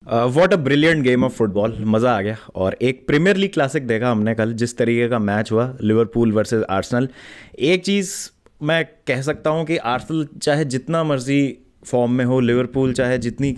What a brilliant game of football, मज़ा आ गया। और एक प्रीमियर लीग क्लासिक देखा हमने कल, जिस तरीके का मैच हुआ लिवरपूल वर्सेस आर्सेनल। एक चीज़ मैं कह सकता हूँ कि आर्सेनल चाहे जितना मर्जी फॉर्म में हो, लिवरपूल चाहे जितनी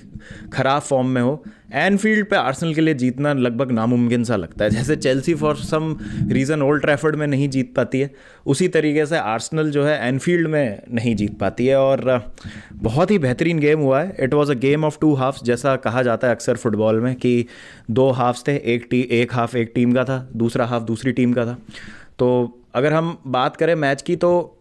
ख़राब फॉर्म में हो, एनफील्ड पे आर्सेनल के लिए जीतना लगभग नामुमकिन सा लगता है। जैसे Chelsea for some reason Old Trafford में नहीं जीत पाती है, उसी तरीके से आर्सेनल जो है एनफील्ड में नहीं जीत पाती है। और बहुत ही बेहतरीन गेम हुआ है। It was a game of two halves, जैसा कहा जाता है अक्सर फुटबॉल में कि दो हाफ्स थे, एक हाफ एक टीम का था, दूसरा हाफ दूसरी टीम का था। तो अगर हम बात करें मैच की, तो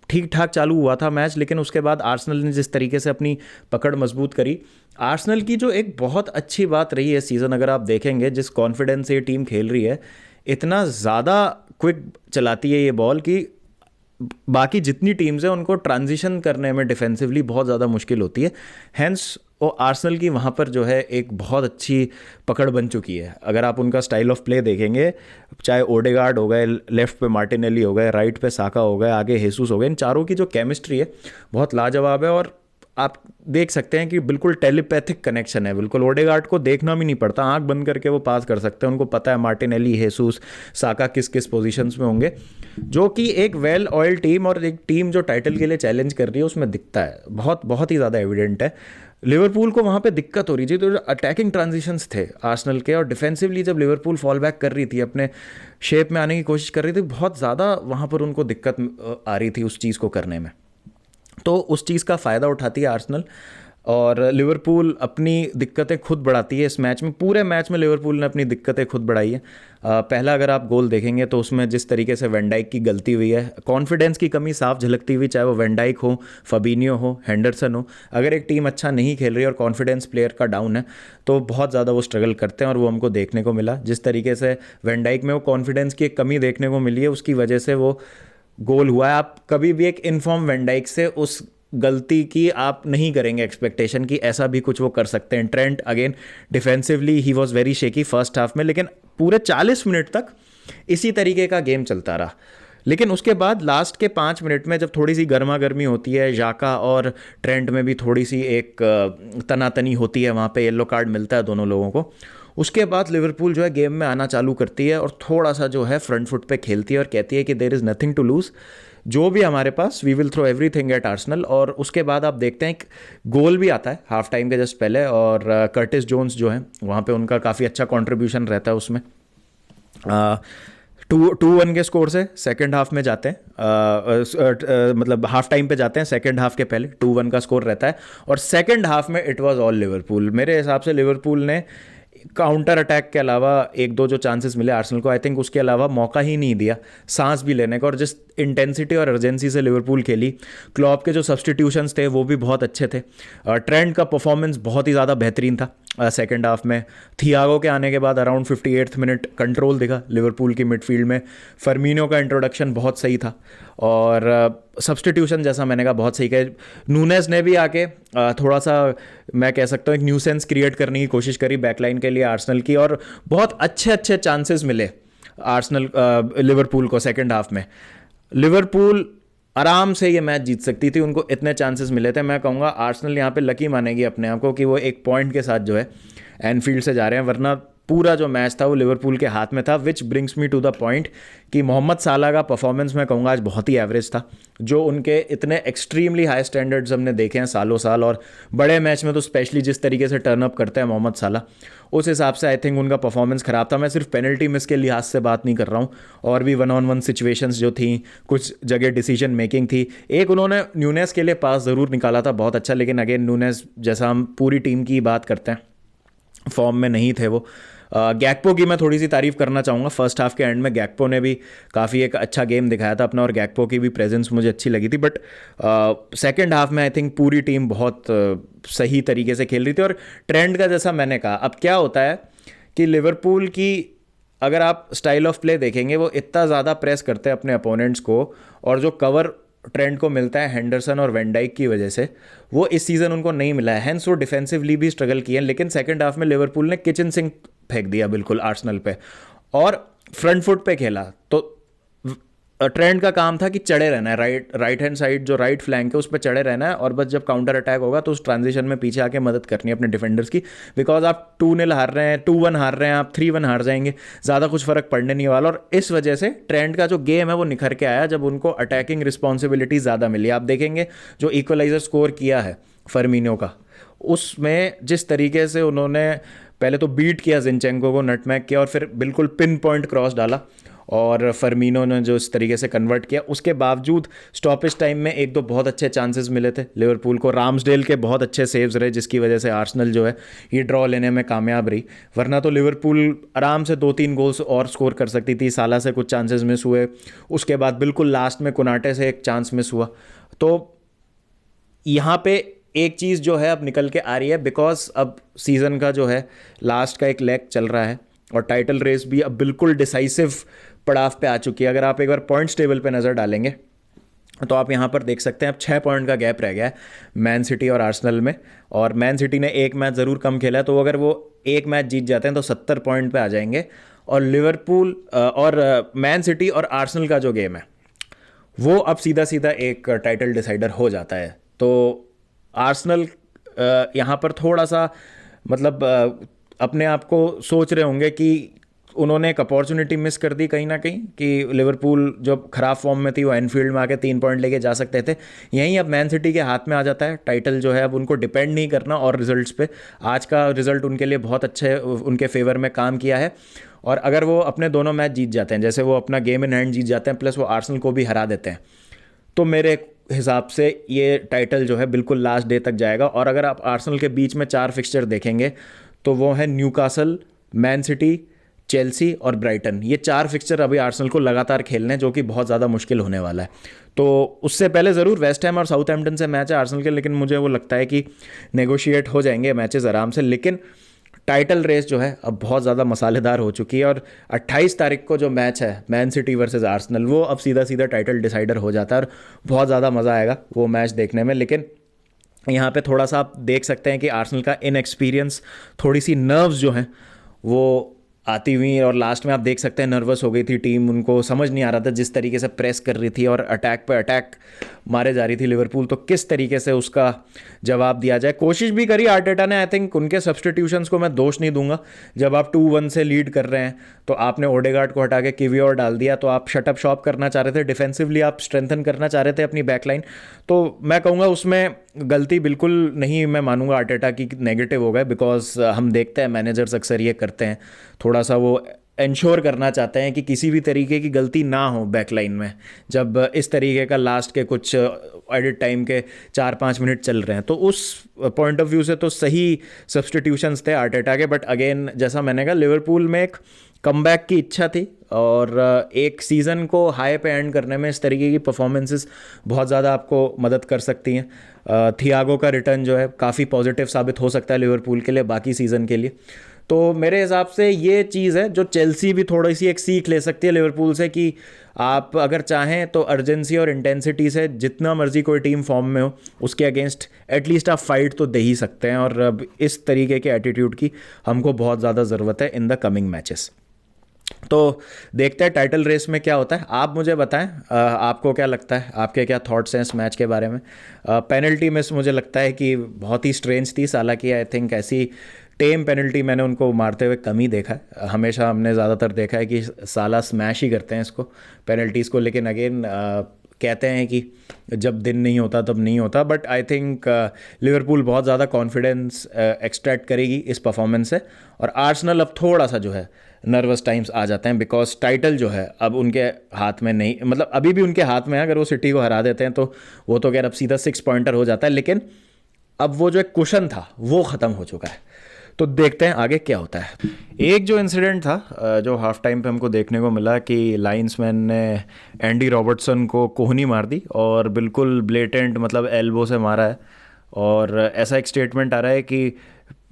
ठीक ठाक चालू हुआ था मैच, लेकिन उसके बाद आर्सेनल ने जिस तरीके से अपनी पकड़ मजबूत करी। आर्सेनल की जो एक बहुत अच्छी बात रही है सीज़न, अगर आप देखेंगे जिस कॉन्फिडेंस से ये टीम खेल रही है, इतना ज़्यादा क्विक चलाती है ये बॉल कि बाकी जितनी टीम्स हैं उनको ट्रांजिशन करने में डिफेंसिवली बहुत ज़्यादा मुश्किल होती है। हैंस वो आर्सेनल की वहाँ पर जो है एक बहुत अच्छी पकड़ बन चुकी है। अगर आप उनका स्टाइल ऑफ प्ले देखेंगे, चाहे ओडेगार्ड हो गए, लेफ्ट पे मार्टिनेली हो गए, राइट पे साका हो गए, आगे हेसूस हो गए, इन चारों की जो केमिस्ट्री है बहुत लाजवाब है। और आप देख सकते हैं कि बिल्कुल टेलीपैथिक कनेक्शन है। बिल्कुल ओडेगार्ड को देखना भी नहीं पड़ता, आंख बंद करके वो पास कर सकते हैं। उनको पता है मार्टिनेली, हेसूस, साका किस किस पोजीशंस में होंगे, जो कि एक वेल ऑयल टीम और एक टीम जो टाइटल के लिए चैलेंज कर रही है उसमें दिखता है। बहुत बहुत ही ज़्यादा एविडेंट है। लिवरपूल को वहाँ पे दिक्कत हो रही थी, तो अटैकिंग ट्रांजिशंस थे आर्सेनल के, और डिफेंसिवली जब लिवरपूल फॉल बैक कर रही थी, अपने शेप में आने की कोशिश कर रही थी, बहुत ज़्यादा वहाँ पर उनको दिक्कत आ रही थी उस चीज़ को करने में। तो उस चीज़ का फ़ायदा उठाती है आर्सेनल, और लिवरपूल अपनी दिक्कतें खुद बढ़ाती है इस मैच में। पूरे मैच में लिवरपूल ने अपनी दिक्कतें खुद बढ़ाई है। पहला अगर आप गोल देखेंगे तो उसमें जिस तरीके से वेंडाइक की गलती हुई है, कॉन्फिडेंस की कमी साफ झलकती हुई, चाहे वो वेंडाइक हो, फबीनियो हो, हेंडरसन हो। अगर एक टीम अच्छा नहीं खेल रही और कॉन्फिडेंस प्लेयर का डाउन है, तो बहुत ज़्यादा वो स्ट्रगल करते हैं, और वो हमको देखने को मिला। जिस तरीके से वेंडाइक में वो कॉन्फिडेंस की एक कमी देखने को मिली है, उसकी वजह से वो गोल हुआ है। आप कभी भी एक इनफॉर्म वेंडाइक से उस गलती की आप नहीं करेंगे एक्सपेक्टेशन कि ऐसा भी कुछ वो कर सकते हैं। Trent again defensively he was very shaky first half में, लेकिन पूरे 40 मिनट तक इसी तरीके का गेम चलता रहा। लेकिन उसके बाद लास्ट के 5 मिनट में जब थोड़ी सी गर्मा गर्मी होती है, जाका और ट्रेंट में भी थोड़ी सी एक तनातनी होती है, वहाँ पे येलो कार्ड मिलता है दोनों लोगों को। उसके बाद लिवरपूल जो है गेम में आना चालू करती है और थोड़ा सा जो है फ्रंट फुट पे खेलती है और कहती है कि there is nothing to lose, जो भी हमारे पास, we will throw everything at Arsenal. और उसके बाद आप देखते हैं एक गोल भी आता है हाफ टाइम के जस्ट पहले, और कर्टिस जोन्स जो है वहाँ पे उनका काफ़ी अच्छा कंट्रीब्यूशन रहता है उसमें। 2-1 के स्कोर से सेकेंड हाफ में जाते हैं, मतलब हाफ टाइम पे जाते हैं, सेकेंड हाफ के पहले 2-1 का स्कोर रहता है। और सेकेंड हाफ में इट वाज ऑल लिवरपूल। मेरे हिसाब से लिवरपूल ने काउंटर अटैक के अलावा एक दो जो चांसेस मिले आर्सेनल को, आई थिंक उसके अलावा मौका ही नहीं दिया सांस भी लेने का। और जिस इंटेंसिटी और अर्जेंसी से लिवरपूल खेली, क्लॉप के जो सब्सटीट्यूशंस थे वो भी बहुत अच्छे थे। ट्रेंड का परफॉर्मेंस बहुत ही ज़्यादा बेहतरीन था सेकेंड हाफ में। थियागो के आने के बाद अराउंड 58th मिनट कंट्रोल दिखा लिवरपूल की मिडफील्ड में। फर्मिनो का इंट्रोडक्शन बहुत सही था, और सब्सटीट्यूशन जैसा मैंने कहा बहुत सही कहा। नूनेस ने भी आके थोड़ा सा, मैं कह सकता हूँ, एक न्यूसेंस क्रिएट करने की कोशिश करी बैकलाइन के लिए आर्सेनल की, और बहुत अच्छे अच्छे चांसेस मिले आर्सेनल लिवरपूल को सेकेंड हाफ में। लिवरपूल आराम से ये मैच जीत सकती थी, उनको इतने चांसेस मिले थे। मैं कहूँगा आर्सेनल यहाँ पे लकी मानेगी अपने आप को कि वो एक पॉइंट के साथ जो है एनफील्ड से जा रहे हैं, वरना पूरा जो मैच था वो लिवरपूल के हाथ में था। Which brings me to the point कि मोहम्मद साला का परफॉर्मेंस मैं कहूँगा आज बहुत ही एवरेज था। जो उनके इतने एक्सट्रीमली हाई स्टैंडर्ड्स हमने देखे हैं सालों साल, और बड़े मैच में तो स्पेशली जिस तरीके से टर्न अप करते हैं मोहम्मद साला, उस हिसाब से आई थिंक उनका परफॉर्मेंस ख़राब था। मैं सिर्फ पेनल्टी मिस के लिहाज से बात नहीं कर रहा हूँ, और भी 1-on-1 सिचुएशंस जो थी, कुछ जगह डिसीजन मेकिंग थी। एक उन्होंने न्यूनेस के लिए पास ज़रूर निकाला था बहुत अच्छा, लेकिन अगेन न्यूनेस जैसा हम पूरी टीम की बात करते हैं, फॉर्म में नहीं थे वो। गैक्पो की मैं थोड़ी सी तारीफ करना चाहूँगा। फर्स्ट हाफ के एंड में गैक्पो ने भी काफ़ी एक अच्छा गेम दिखाया था अपना, और गैक्पो की भी प्रेजेंस मुझे अच्छी लगी थी। बट सेकेंड हाफ में आई थिंक पूरी टीम बहुत सही तरीके से खेल रही थी। और ट्रेंड का जैसा मैंने कहा, अब क्या होता है कि लिवरपूल की अगर आप स्टाइल ऑफ प्ले देखेंगे, वो इतना ज़्यादा प्रेस करते हैं अपने अपोनेंट्स को, और जो कवर ट्रेंड को मिलता है हेंडरसन और वेंडाइक की वजह से, वो इस सीज़न उनको नहीं मिला है। हैंस वो डिफेंसिवली भी स्ट्रगल किए हैं, लेकिन सेकंड हाफ में लिवरपूल ने किचन सिंक फेंक दिया बिल्कुल आर्सेनल पे, और फ्रंट फुट पे खेला। तो ट्रेंड का काम था कि चढ़े रहना है, राइट हैंड साइड जो राइट फ्लैंक है उस पर चढ़े रहना है, और बस जब काउंटर अटैक होगा तो उस ट्रांजिशन में पीछे आके मदद करनी है अपने डिफेंडर्स की। बिकॉज आप 2-0 हार रहे हैं, 2-1 हार रहे हैं, आप 3-1 हार जाएंगे, ज़्यादा कुछ फ़र्क पड़ने नहीं वाला। और इस वजह से ट्रेंड का जो गेम है वो निखर के आया जब उनको अटैकिंग रिस्पॉन्सिबिलिटी ज़्यादा मिली। आप देखेंगे जो इक्वलाइजर स्कोर किया है फर्मिनो का, उसमें जिस तरीके से उन्होंने पहले तो बीट किया जिनचेंको को, नटमैग किया, और फिर बिल्कुल पिन पॉइंट क्रॉस डाला, और फर्मिनो ने जो इस तरीके से कन्वर्ट किया, उसके बावजूद स्टॉपेज टाइम में एक दो बहुत अच्छे चांसेस मिले थे लिवरपूल को। राम्सडेल के बहुत अच्छे सेव्स रहे जिसकी वजह से आर्सेनल जो है ये ड्रॉ लेने में कामयाब रही, वरना तो लिवरपूल आराम से 2-3 गोल्स और स्कोर कर सकती थी। साला से कुछ चांसेस मिस हुए, उसके बाद बिल्कुल लास्ट में कोनाटे से एक चांस मिस हुआ। तो यहाँ पे एक चीज़ जो है अब निकल के आ रही है, बिकॉज अब सीज़न का जो है लास्ट का एक लेग चल रहा है और टाइटल रेस भी अब बिल्कुल डिसाइसिव पड़ाव पे आ चुकी है। अगर आप एक बार पॉइंट्स टेबल पे नज़र डालेंगे तो आप यहाँ पर देख सकते हैं अब 6 पॉइंट का गैप रह गया है मैन सिटी और आर्सेनल में, और मैन सिटी ने एक मैच ज़रूर कम खेला है, तो अगर वो एक मैच जीत जाते हैं तो 70 पॉइंट पे आ जाएंगे। और लिवरपूल और मैन सिटी और आर्सेनल का जो गेम है वो अब सीधा सीधा एक टाइटल डिसाइडर हो जाता है। तो आर्सेनल यहाँ पर थोड़ा सा मतलब अपने आप को सोच रहे होंगे कि उन्होंने एक अपॉर्चुनिटी मिस कर दी कहीं ना कहीं, कि लिवरपूल जो ख़राब फॉर्म में थी वो एनफील्ड में आके 3 पॉइंट लेके जा सकते थे। यहीं अब मैन सिटी के हाथ में आ जाता है टाइटल जो है, अब उनको डिपेंड नहीं करना और रिजल्ट्स पे। आज का रिजल्ट उनके लिए बहुत अच्छे उनके फेवर में काम किया है, और अगर वो अपने दोनों मैच जीत जाते हैं, जैसे वो अपना गेम इन हैंड जीत जाते हैं प्लस वो आर्सेनल को भी हरा देते हैं, तो मेरे हिसाब से ये टाइटल जो है बिल्कुल लास्ट डे तक जाएगा। और अगर आप आर्सेनल के बीच में 4 फिक्सचर देखेंगे तो वो है न्यूकासल, मैन सिटी, चेल्सी और ब्राइटन। ये 4 फिक्सचर अभी आर्सेनल को लगातार खेलने हैं, जो कि बहुत ज़्यादा मुश्किल होने वाला है। तो उससे पहले ज़रूर वेस्ट हैम और साउथहैम्पटन से मैच है आर्सेनल के, लेकिन मुझे वो लगता है कि नेगोशिएट हो जाएंगे मैचेस आराम से। लेकिन टाइटल रेस जो है अब बहुत ज़्यादा मसालेदार हो चुकी है, और 28 तारीख को जो मैच है मैन सिटी वर्सेस आर्सेनल, वो अब सीधा सीधा टाइटल डिसाइडर हो जाता है, और बहुत ज़्यादा मज़ा आएगा वो मैच देखने में। लेकिन यहाँ पे थोड़ा सा आप देख सकते हैं कि आर्सेनल का इनएक्सपीरियंस, थोड़ी सी नर्व्स जो हैं वो आती हुई, और लास्ट में आप देख सकते हैं नर्वस हो गई थी टीम, उनको समझ नहीं आ रहा था जिस तरीके से प्रेस कर रही थी और अटैक पर अटैक मारे जा रही थी लिवरपूल, तो किस तरीके से उसका जवाब दिया जाए। कोशिश भी करी आर्टेटा ने, आई थिंक उनके सब्सटीट्यूशंस को मैं दोष नहीं दूंगा। जब आप 2-1 से लीड कर रहे हैं तो आपने ओडेगार्ड को हटा के किवियोर डाल दिया, तो आप शटअप शॉप करना चाह रहे थे, डिफेंसिवली आप स्ट्रेंथन करना चाह रहे थे अपनी बैकलाइन। तो मैं कहूँगा उसमें गलती बिल्कुल नहीं मैं मानूंगा आर्टेटा की नेगेटिव हो गए, बिकॉज हम देखते हैं मैनेजर्स अक्सर ये करते हैं, थोड़ा सा वो इंश्योर करना चाहते हैं कि किसी भी तरीके की गलती ना हो बैकलाइन में, जब इस तरीके का लास्ट के कुछ एडिट टाइम के 4-5 मिनट चल रहे हैं। तो उस पॉइंट ऑफ व्यू से तो सही सब्सटीट्यूशंस थे आर्टेटा के, बट अगेन जैसा मैंने कहा लिवरपूल में एक कमबैक की इच्छा थी, और एक सीज़न को हाई पे एंड करने में इस तरीके की परफॉर्मेंसेस बहुत ज़्यादा आपको मदद कर सकती हैं। थियागो का रिटर्न जो है काफ़ी पॉजिटिव साबित हो सकता है लिवरपूल के लिए बाकी सीज़न के लिए। तो मेरे हिसाब से ये चीज़ है जो चेल्सी भी थोड़ी सी एक सीख ले सकती है लिवरपूल से, कि आप अगर चाहें तो अर्जेंसी और इंटेंसिटी से जितना मर्जी कोई टीम फॉर्म में हो उसके अगेंस्ट एटलीस्ट आप फाइट तो दे ही सकते हैं, और अब इस तरीके के एटीट्यूड की हमको बहुत ज़्यादा ज़रूरत है इन द कमिंग मैचेस। तो देखते हैं टाइटल रेस में क्या होता है। आप मुझे बताएं आपको क्या लगता है, आपके क्या थॉट्स हैं इस मैच के बारे में। पेनल्टी मिस मुझे लगता है कि बहुत ही स्ट्रेंज थी साला की, आई थिंक ऐसी टेम पेनल्टी मैंने उनको मारते हुए कम ही देखा है। हमेशा हमने ज़्यादातर देखा है कि साला स्मैश ही करते हैं इसको, पेनल्टीज़ को। लेकिन अगेन कहते हैं कि जब दिन नहीं होता तब नहीं होता, बट आई थिंक लिवरपूल बहुत ज़्यादा कॉन्फिडेंस एक्सट्रैक्ट करेगी इस परफॉर्मेंस से, और आर्सेनल अब थोड़ा सा जो है नर्वस टाइम्स आ जाते हैं, बिकॉज टाइटल जो है अब उनके हाथ में नहीं, मतलब अभी भी उनके हाथ में है। अगर वो सिटी को हरा देते हैं तो वो तो खैर अब सीधा 6 पॉइंटर हो जाता है, लेकिन अब वो जो एक कुशन था वो ख़त्म हो चुका है। तो देखते हैं आगे क्या होता है। एक जो इंसिडेंट था जो हाफ टाइम पे हमको देखने को मिला कि लाइंसमैन ने एंडी रॉबर्टसन को कोहनी मार दी, और बिल्कुल ब्लेटेंट मतलब एल्बो से मारा है। और ऐसा एक स्टेटमेंट आ रहा है कि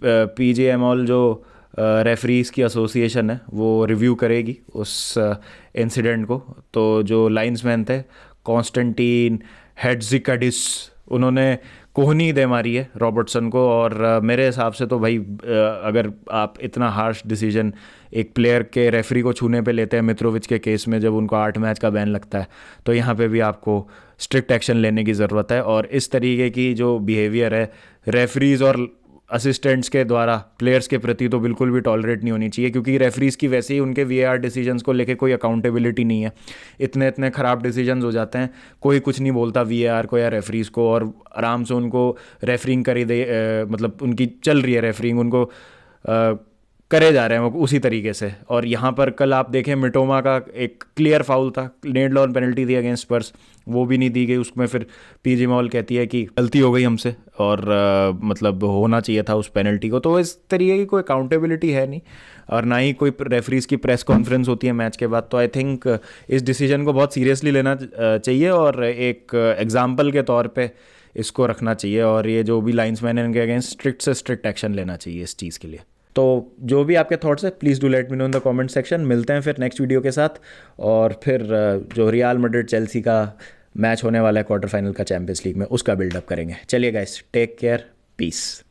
पीजीएमएल जो रेफरीज़ की एसोसिएशन है वो रिव्यू करेगी उस इंसिडेंट को। तो जो लाइंसमैन थे कॉन्स्टेंटीन हेड्जिकाडिस, उन्होंने कोहनी दे मारी है रॉबर्टसन को। और मेरे हिसाब से तो भाई अगर आप इतना हार्श डिसीजन एक प्लेयर के रेफरी को छूने पे लेते हैं मित्रोविच के केस में, जब उनको 8 मैच का बैन लगता है, तो यहाँ पे भी आपको स्ट्रिक्ट एक्शन लेने की ज़रूरत है। और इस तरीके की जो बिहेवियर है रेफरीज और असिस्टेंट्स के द्वारा प्लेयर्स के प्रति तो बिल्कुल भी टॉलरेट नहीं होनी चाहिए, क्योंकि रेफरीज की वैसे ही उनके वीएआर डिसीजंस को लेके कोई अकाउंटेबिलिटी नहीं है। इतने इतने ख़राब डिसीजंस हो जाते हैं, कोई कुछ नहीं बोलता वीएआर को या रेफरीज को, और आराम से उनको रेफरिंग करी दे, मतलब उनकी चल रही है रेफरिंग, उनको करे जा रहे हैं वो उसी तरीके से। और यहाँ पर कल आप देखें मिटोमा का एक क्लियर फाउल था, नेड लॉन पेनल्टी दी अगेंस्ट स्पर्स, वो भी नहीं दी गई। उसमें फिर पीजी मॉल कहती है कि गलती हो गई हमसे और मतलब होना चाहिए था उस पेनल्टी को। तो इस तरीके की कोई अकाउंटेबिलिटी है नहीं, और ना ही कोई रेफरीज की प्रेस कॉन्फ्रेंस होती है मैच के बाद। तो आई थिंक इस डिसीजन को बहुत सीरियसली लेना चाहिए और एक एग्जाम्पल के तौर पर इसको रखना चाहिए, और ये जो भी लाइन्समैन है इनके अगेंस्ट स्ट्रिक्ट से स्ट्रिक्ट एक्शन लेना चाहिए इस चीज़ के लिए। तो जो भी आपके थॉट्स है please do let me know in the comment section. मिलते हैं फिर नेक्स्ट वीडियो के साथ, और फिर जो रियल मैड्रिड चेल्सी का मैच होने वाला है क्वार्टर फाइनल का चैंपियंस लीग में, उसका बिल्डअप करेंगे। चलिए गाइस, टेक केयर, पीस।